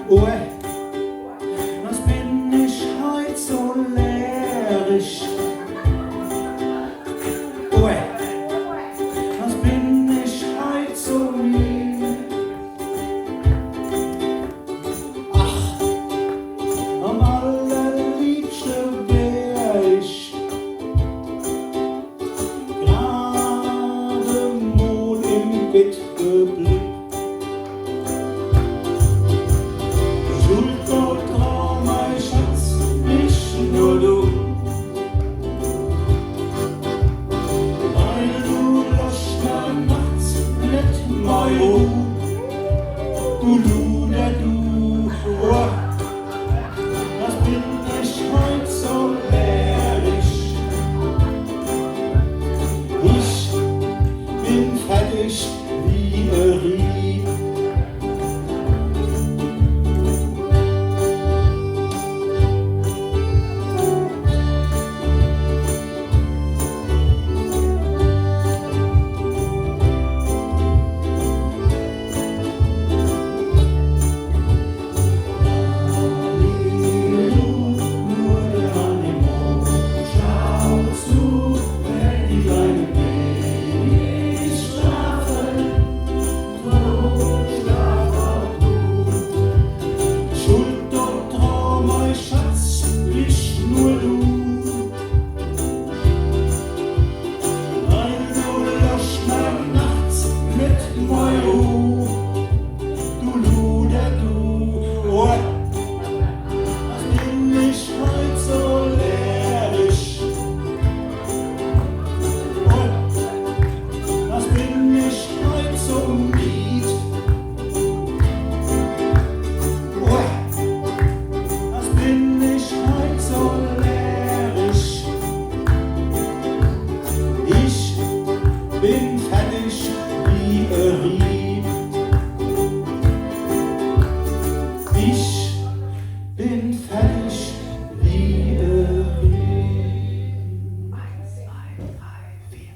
Oh, was bin ich heut so läärisch? Oh, was bin ich heut so lieb? Ach, am allerliebsten wär ich gerade mal im Bett geblieben. Du Luder, du, oh, was bin ich heut so läärisch? Ich bin fertig wie ein Rieb. Bin fertig wie ein Rieb. Ich bin fertig wie ein Rieb. 1, 2, 3, 4.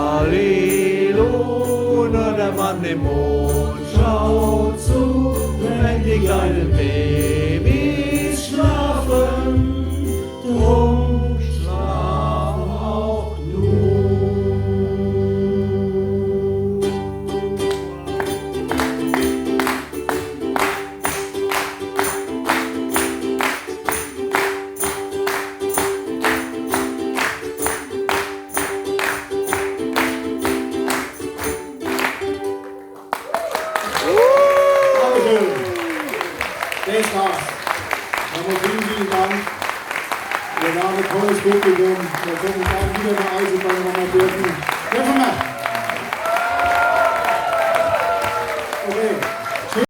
Lalilo, nur der Mann im Mond schaut zu, wenn die kleinen Babys schlafen, drum schlaf auch du. Das war's. Nochmal vielen Dank. Wir waren ein tolles Publikum. Wir können gerne wieder nach Alsenborn nochmal dürfen.